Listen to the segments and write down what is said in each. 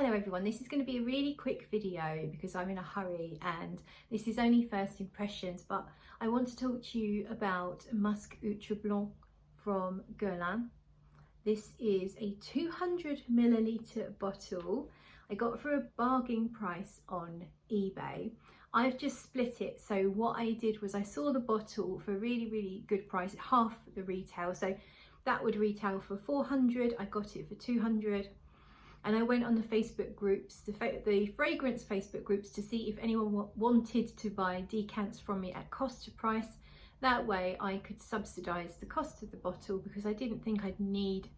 Hello everyone, this is going to be a really quick video because I'm in a hurry and this is only first impressions, but I want to talk to you about Musc Outreblanc from Guerlain. This is a 200ml bottle. I got for a bargain price on eBay. I've just split it, so what I did was I saw the bottle for a really good price, half the retail, so that would retail for 400, I got it for 200. And I went on the Facebook groups, the fragrance Facebook groups, to see if anyone wanted to buy decants from me at cost to price. That way I could subsidise the cost of the bottle because I didn't think I'd need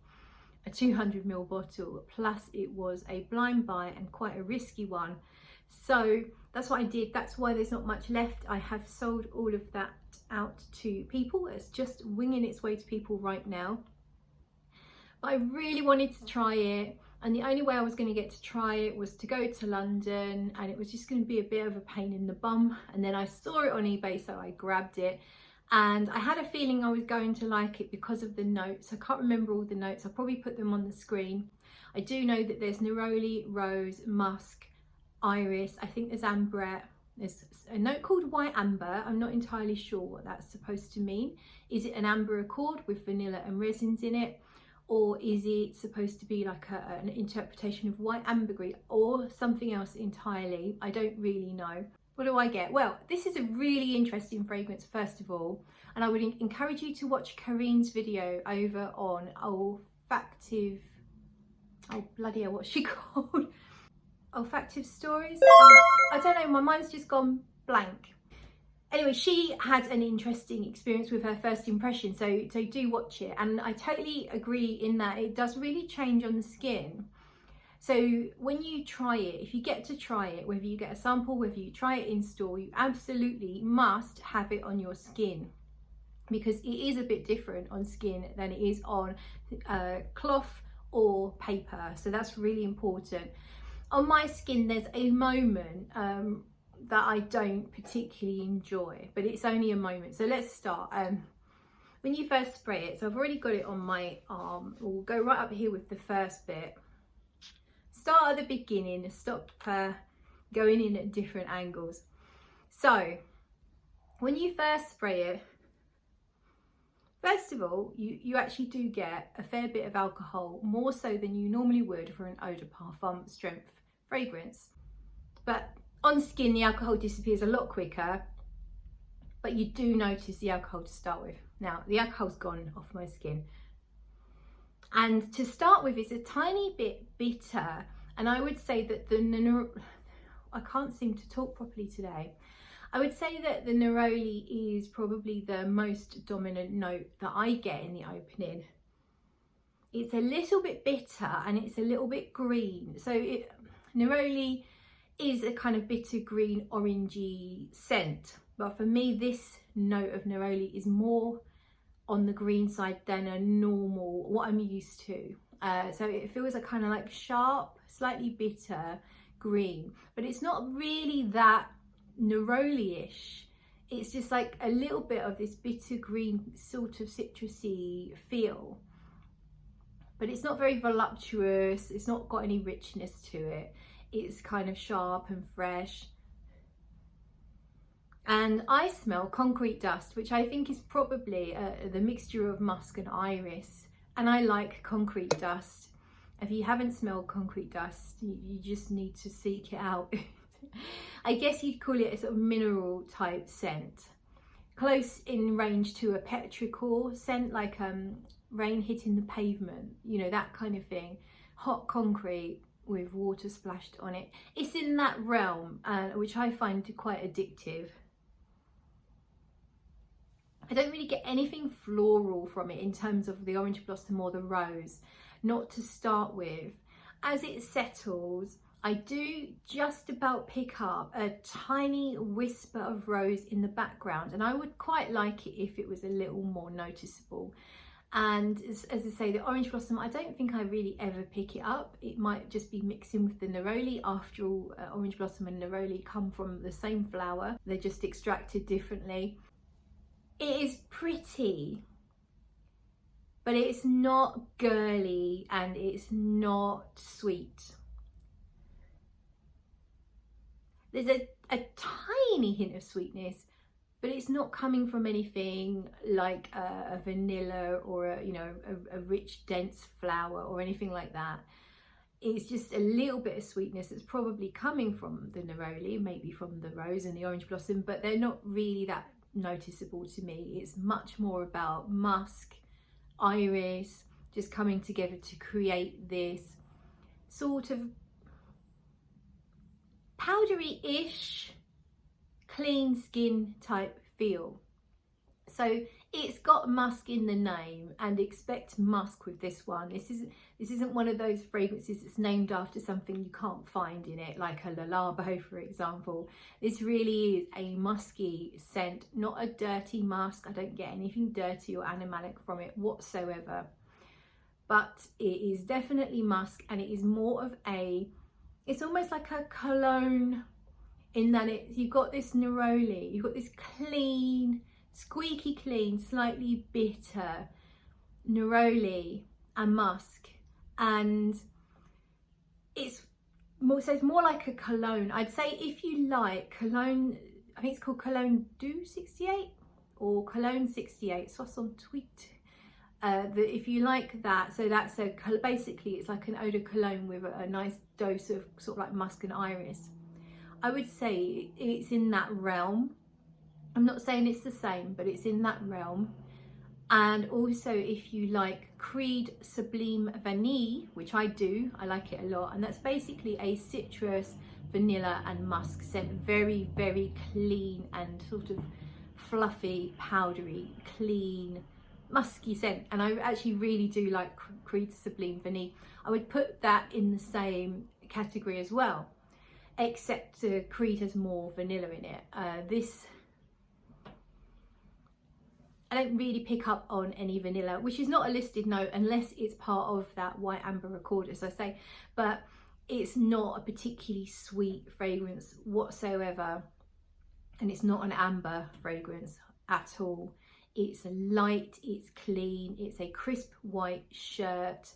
a 200ml bottle. Plus it was a blind buy and quite a risky one. So that's what I did. That's why there's not much left. I have sold all of that out to people. It's just winging its way to people right now. But I really wanted to try it. And the only way I was going to get to try it was to go to London, and it was just going to be a bit of a pain in the bum. And then I saw it on eBay, so I grabbed it. And I had a feeling I was going to like it because of the notes. I can't remember all the notes. I'll probably put them on the screen. I do know that there's neroli, rose, musk, iris. I think there's ambre. There's a note called white amber. I'm not entirely sure what that's supposed to mean. Is it an amber accord with vanilla and resins in it? Or is it supposed to be like an interpretation of white ambergris or something else entirely? I don't really know. What do I get? Well, this is a really interesting fragrance, first of all, and I would encourage you to watch Kareen's video over on olfactive, oh bloody hell, what's she called? Olfactive stories? I don't know, my mind's just gone blank. Anyway, she had an interesting experience with her first impression, so do watch it. And I totally agree in that it does really change on the skin. So when you try it, if you get to try it, whether you get a sample, whether you try it in store, you absolutely must have it on your skin, because it is a bit different on skin than it is on cloth or paper. So that's really important. On my skin, there's a moment that I don't particularly enjoy, but it's only a moment. So let's start. When you first spray it, so I've already got it on my arm. We'll go right up here with the first bit. Start at the beginning, stop going in at different angles. So when you first spray it, first of all, you actually do get a fair bit of alcohol, more so than you normally would for an eau de parfum strength fragrance. But on skin, the alcohol disappears a lot quicker, but you do notice the alcohol to start with. Now, the alcohol's gone off my skin. And to start with, it's a tiny bit bitter. And I would say that I can't seem to talk properly today. I would say that the neroli is probably the most dominant note that I get in the opening. It's a little bit bitter and it's a little bit green. So neroli is a kind of bitter green orangey scent, but for me this note of neroli is more on the green side than a normal, what I'm used to. So it feels a kind of like sharp, slightly bitter green, but it's not really that neroli-ish. It's just like a little bit of this bitter green sort of citrusy feel, but it's not very voluptuous. It's not got any richness to it. It's kind of sharp and fresh. And I smell concrete dust, which I think is probably the mixture of musk and iris. And I like concrete dust. If you haven't smelled concrete dust, you just need to seek it out. I guess you'd call it a sort of mineral type scent. Close in range to a petrichor scent, like rain hitting the pavement, you know, that kind of thing. Hot concrete with water splashed on it. It's in that realm, which I find quite addictive. I don't really get anything floral from it in terms of the orange blossom or the rose, not to start with. As it settles, I do just about pick up a tiny whisper of rose in the background, and I would quite like it if it was a little more noticeable. And as I say, the orange blossom, I don't think I really ever pick it up. It might just be mixing with the neroli. After all, orange blossom and neroli come from the same flower. They're just extracted differently. It is pretty, but it's not girly and it's not sweet. There's a tiny hint of sweetness, but it's not coming from anything like a vanilla or a rich dense flower or anything like that. It's just a little bit of sweetness that's probably coming from the neroli, maybe from the rose and the orange blossom, but they're not really that noticeable to me. It's much more about musk, iris, just coming together to create this sort of powdery-ish, clean skin type feel. So it's got musk in the name, and expect musk with this one. This isn't one of those fragrances that's named after something you can't find in it, like a Le Labo, for example. This really is a musky scent, not a dirty musk. I don't get anything dirty or animalic from it whatsoever. But it is definitely musk, and it is more of it's almost like a cologne, in that you've got this neroli, you've got this clean, squeaky clean, slightly bitter neroli and musk, and it's more like a cologne. I'd say if you like cologne, I think it's called Cologne du 68 or Cologne 68, sauce on tweet. If you like that, so that's basically it's like an eau de cologne with a nice dose of sort of like musk and iris. I would say it's in that realm. I'm not saying it's the same, but it's in that realm. And also, if you like Creed Sublime Vanille, which I do, I like it a lot, and that's basically a citrus, vanilla and musk scent. Very, very clean and sort of fluffy, powdery, clean, musky scent. And I actually really do like Creed Sublime Vanille. I would put that in the same category as well, except Creed has more vanilla in it. This, I don't really pick up on any vanilla, which is not a listed note unless it's part of that white amber accord, as I say, but it's not a particularly sweet fragrance whatsoever, and it's not an amber fragrance at all. It's light, it's clean, it's a crisp white shirt.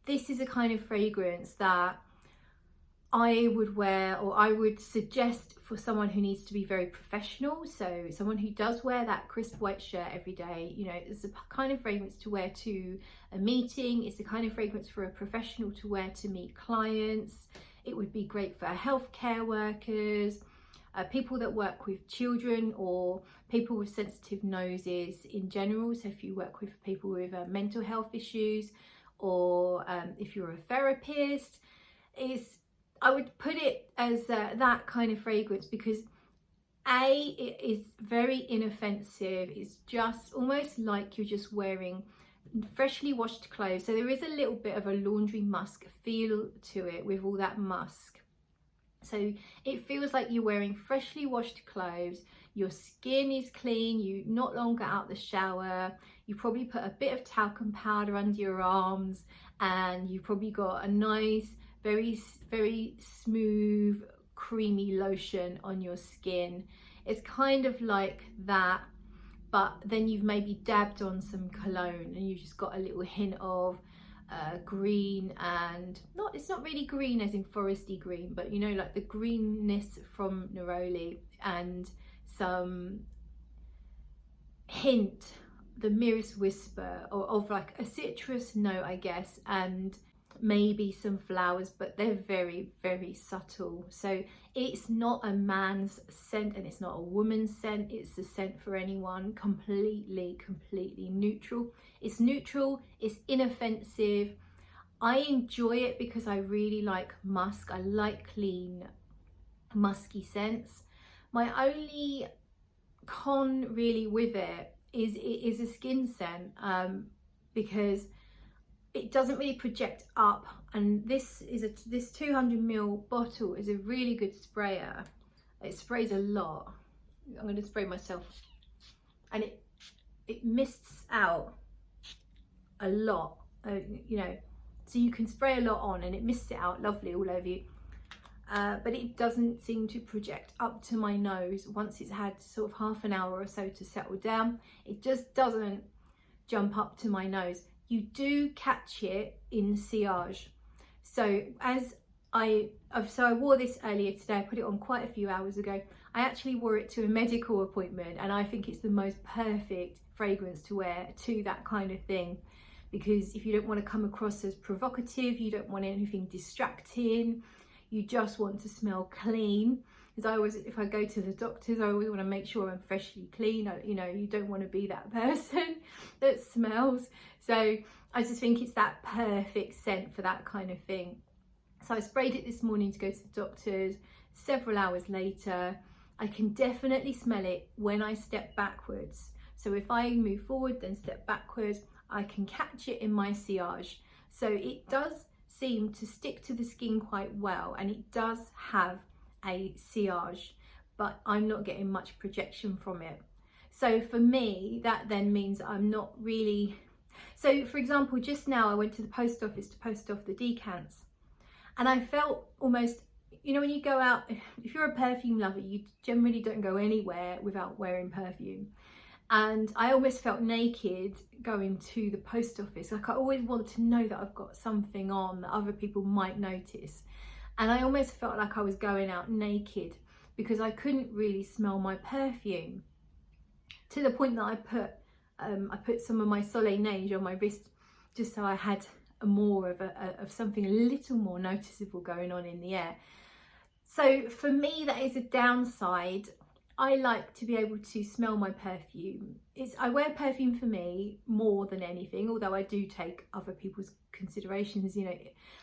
This is a kind of fragrance that I would wear, or I would suggest for someone who needs to be very professional. So someone who does wear that crisp white shirt every day. You know, it's the kind of fragrance to wear to a meeting. It's the kind of fragrance for a professional to wear to meet clients. It would be great for healthcare workers, people that work with children, or people with sensitive noses in general. So if you work with people with mental health issues, or if you're a therapist, I would put it as that kind of fragrance, because it is very inoffensive. It's just almost like you're just wearing freshly washed clothes. So there is a little bit of a laundry musk feel to it with all that musk. So it feels like you're wearing freshly washed clothes. Your skin is clean. You're not long got out the shower. You probably put a bit of talcum powder under your arms, and you probably got a nice, very, very smooth, creamy lotion on your skin. It's kind of like that, but then you've maybe dabbed on some cologne, and you've just got a little hint of green, and it's not really green as in foresty green, but you know, like the greenness from neroli, and some hint, the merest whisper of like a citrus note, I guess, and maybe some flowers, but they're very, very subtle. So it's not a man's scent, and it's not a woman's scent. It's a scent for anyone, completely neutral. It's neutral, it's inoffensive. I enjoy it because I really like musk. I like clean, musky scents. My only con really with it is a skin scent, because it doesn't really project up, and this 200ml bottle is a really good sprayer. It sprays a lot. I'm going to spray myself, and it mists out a lot, you know, so you can spray a lot on and it mists it out lovely all over you, but it doesn't seem to project up to my nose once it's had sort of half an hour or so to settle down. It just doesn't jump up to my nose. You do catch it in sillage. So as So I wore this earlier today. I put it on quite a few hours ago. I actually wore it to a medical appointment, and I think it's the most perfect fragrance to wear to that kind of thing, because if you don't want to come across as provocative, you don't want anything distracting, you just want to smell clean. Because I always, if I go to the doctors, I always want to make sure I'm freshly clean. You know, you don't want to be that person that smells. So I just think it's that perfect scent for that kind of thing. So I sprayed it this morning to go to the doctors. Several hours later, I can definitely smell it when I step backwards. So if I move forward, then step backwards, I can catch it in my sillage. So it does seem to stick to the skin quite well, and it does have a sillage, but I'm not getting much projection from it. So for me, that then means I'm not really... So for example, just now I went to the post office to post off the decants, and I felt almost, you know, when you go out, if you're a perfume lover, you generally don't go anywhere without wearing perfume. And I almost felt naked going to the post office. Like, I always want to know that I've got something on that other people might notice. And I almost felt like I was going out naked because I couldn't really smell my perfume, to the point that I put some of my Soleil Neige on my wrist just so I had more of something a little more noticeable going on in the air. So for me, that is a downside. I like to be able to smell my perfume. I wear perfume for me more than anything, although I do take other people's considerations, you know,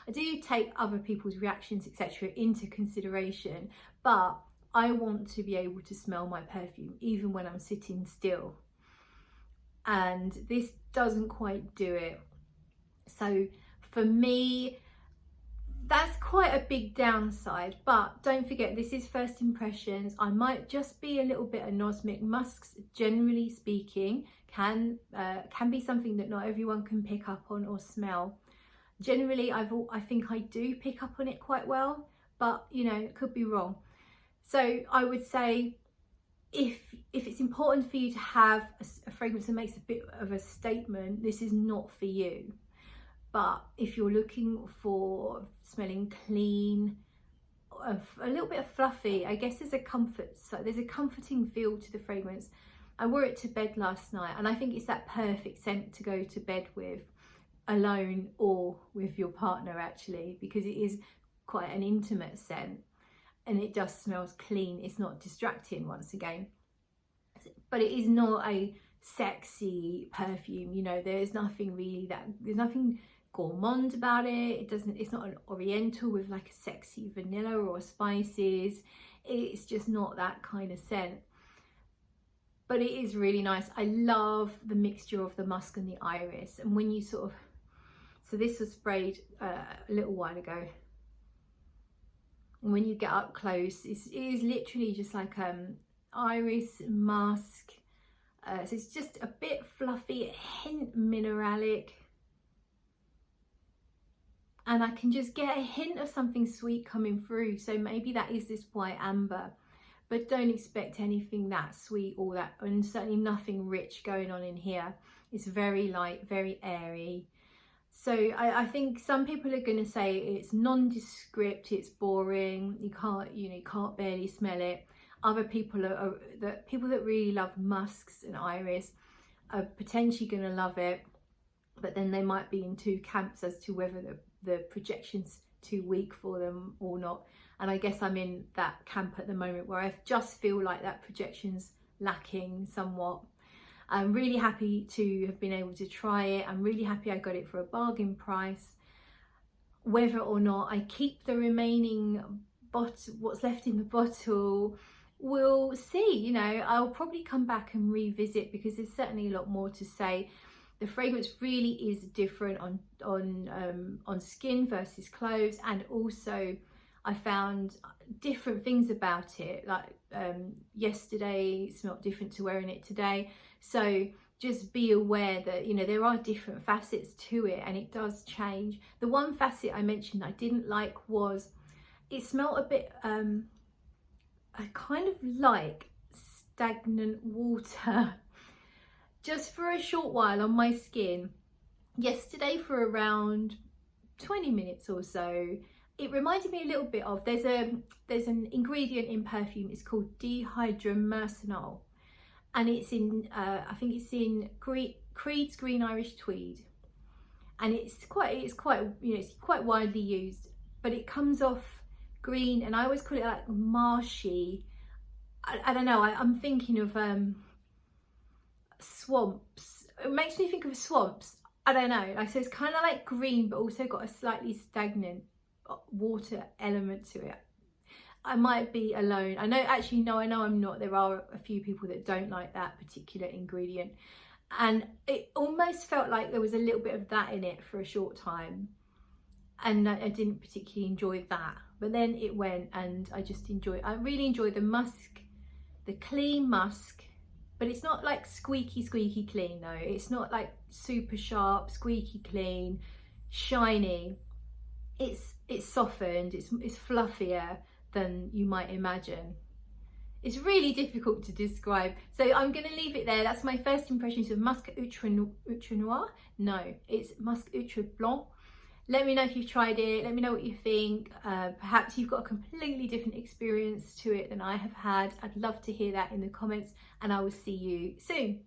I do take other people's reactions, etc. into consideration, but I want to be able to smell my perfume even when I'm sitting still. And this doesn't quite do it. So for me, that's quite a big downside. But don't forget, this is first impressions. I might just be a little bit anosmic. Musks, generally speaking, can be something that not everyone can pick up on or smell. Generally, I think I do pick up on it quite well, but you know, it could be wrong. So I would say, if it's important for you to have a fragrance that makes a bit of a statement, this is not for you. But if you're looking for smelling clean, a little bit of fluffy, I guess there's a comforting feel to the fragrance. I wore it to bed last night, and I think it's that perfect scent to go to bed with, alone or with your partner, actually, because it is quite an intimate scent and it just smells clean. It's not distracting, once again, but it is not a sexy perfume. You know, there's nothing gourmand about it. It's not an oriental with like a sexy vanilla or spices. It's just not that kind of scent, but it is really nice. I love the mixture of the musk and the iris. And when you so this was sprayed a little while ago, and when you get up close, it is literally just like iris musk. So it's just a bit fluffy, a hint mineralic, and I can just get a hint of something sweet coming through. So maybe that is this white amber, but don't expect anything that sweet or that, and certainly nothing rich going on in here. It's very light, very airy. So I think some people are going to say it's nondescript, it's boring, you can't barely smell it. Other people people that really love musks and iris are potentially going to love it, but then they might be in two camps as to whether the projection's too weak for them or not. And I guess I'm in that camp at the moment where I just feel like that projection's lacking somewhat. I'm really happy to have been able to try it. I'm really happy I got it for a bargain price. Whether or not I keep the remaining what's left in the bottle, we'll see. You know, I'll probably come back and revisit, because there's certainly a lot more to say. The fragrance really is different on skin versus clothes, and also I found different things about it. Like yesterday smelled different to wearing it today. So just be aware that, you know, there are different facets to it, and it does change. The one facet I mentioned I didn't like was it smelled a bit kind of like stagnant water just for a short while on my skin yesterday for around 20 minutes or so, it reminded me a little bit of, there's an ingredient in perfume, it's called dihydromercenol, and it's in I think it's in Creed's Green Irish Tweed, and it's quite you know, it's quite widely used, but it comes off green, and I always call it like marshy. I don't know, I'm thinking of swamps. It makes me think of swamps. I don't know, like, so it's kind of like green but also got a slightly stagnant water element to it. I might be alone. I know I'm not. There are a few people that don't like that particular ingredient, and it almost felt like there was a little bit of that in it for a short time, and I didn't particularly enjoy that. But then it went, and I really enjoy the musk, the clean musk, but it's not like squeaky clean though. It's not like super sharp, squeaky clean, shiny. It's softened, it's fluffier than you might imagine. It's really difficult to describe, so I'm going to leave it there. That's my first impressions of Musc Outre Noir. No, it's Musc Outreblanc. Let me know if you've tried it. Let me know what you think. Perhaps you've got a completely different experience to it than I have had. I'd love to hear that in the comments, and I will see you soon.